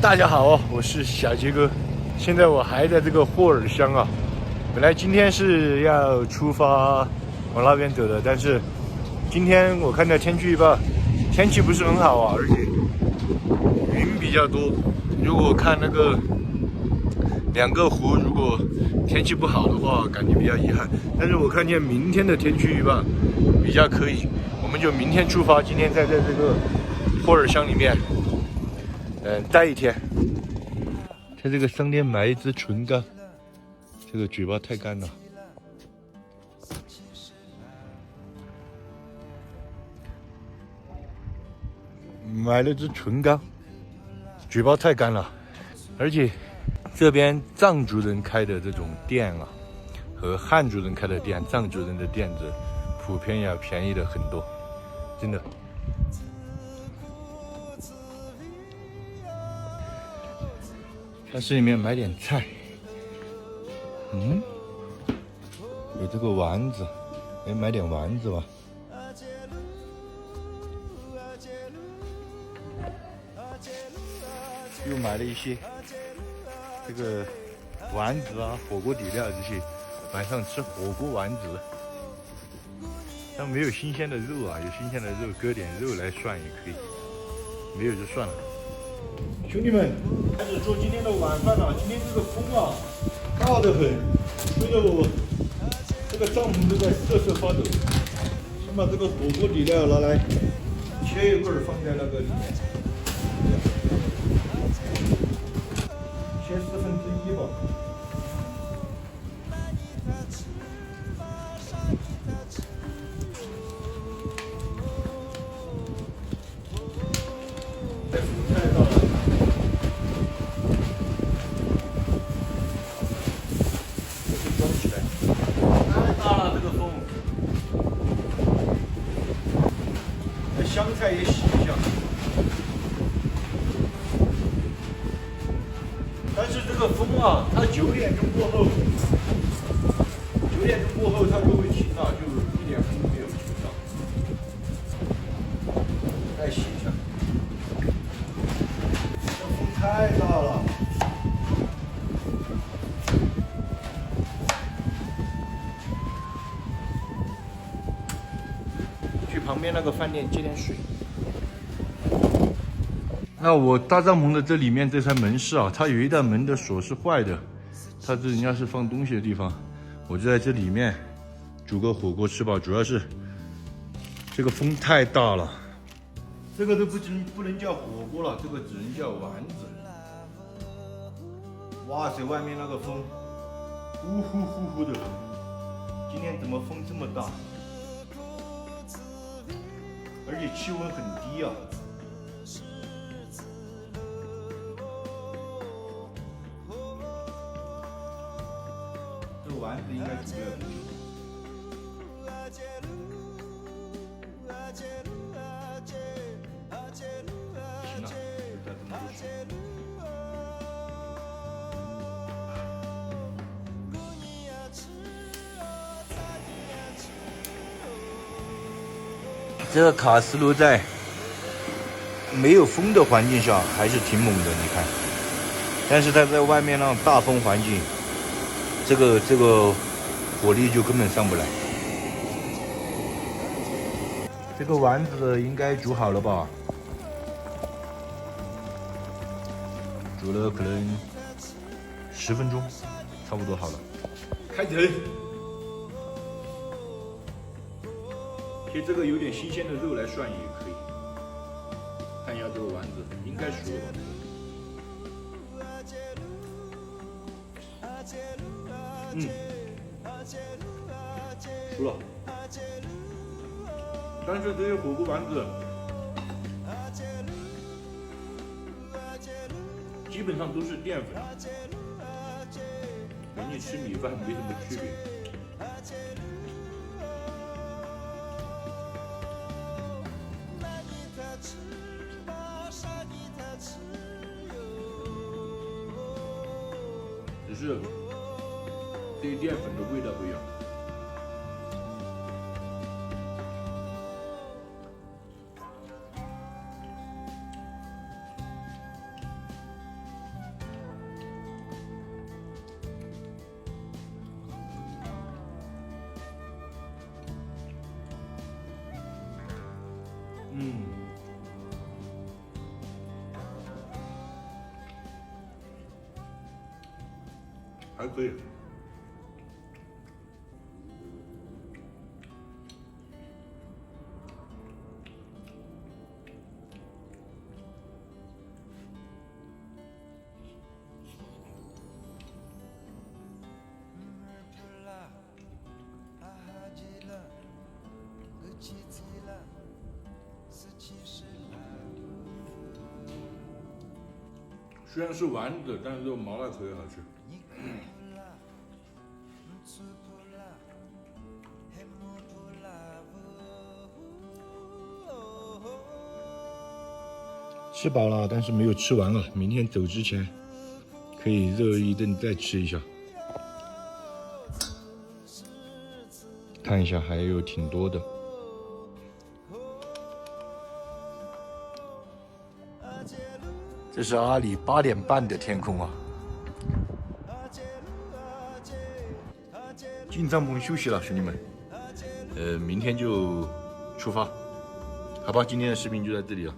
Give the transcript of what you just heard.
大家好，我是小杰哥。现在我还在这个霍尔乡啊。本来今天是要出发往那边走的，但是今天我看到天气预报，天气不是很好啊，而且云比较多。如果看那个两个湖，如果天气不好的话，感觉比较遗憾。但是我看见明天的天气预报比较可以，我们就明天出发。今天在这个霍尔乡里面，待一天。在这个商店买一支唇膏，这个嘴巴太干了。买了支唇膏，嘴巴太干了，而且这边藏族人开的这种店啊，和汉族人开的店，藏族人的店子普遍要便宜的很多，真的。超市里面买点菜，有这个丸子，买点丸子吧。又买了一些这个丸子啊，火锅底料这些，晚上吃火锅丸子。但没有新鲜的肉啊，有新鲜的肉割点肉来涮也可以，没有就算了。兄弟们，开始做今天的晚饭了。今天这个风啊，大得很，吹得我这个帐篷都在瑟瑟发抖。先把这个火锅底料拿来切一块放在那个里面，切1/4吧。香菜也洗一下，但是这个风啊，它9点钟过后它就会停了，就一点风都没有停到。再洗一下，这风太大了。去旁边那个饭店接点水。那我搭帐篷的这里面这扇门市啊，它有一道门的锁是坏的，它这人家是放东西的地方，我就在这里面煮个火锅吃吧。主要是这个风太大了，这个都不能叫火锅了，这个只能叫丸子。哇塞，外面那个风呼呼呼呼的，今天怎么风这么大？而且气温很低啊。这丸子应该煮不了多久。行了，就再这么多水。这个卡斯炉在没有风的环境下还是挺猛的，你看。但是它在外面那种大风环境，这个火力就根本上不来。这个丸子应该煮好了吧？煮了可能10分钟，差不多好了。开整。切这个有点新鲜的肉来涮也可以。看一下这个丸子，应该熟了吧？熟了。但是这些火锅丸子基本上都是淀粉，跟你吃米饭没什么区别。只是这些淀粉的味道不一样。还可以。虽然是丸子，但是这个毛还可以好吃。吃饱了，但是没有吃完啊。明天走之前，可以热一顿再吃一下。看一下，还有挺多的。这是阿里8点半的天空啊！进帐篷休息了，兄弟们。明天就出发，好吧？今天的视频就在这里了。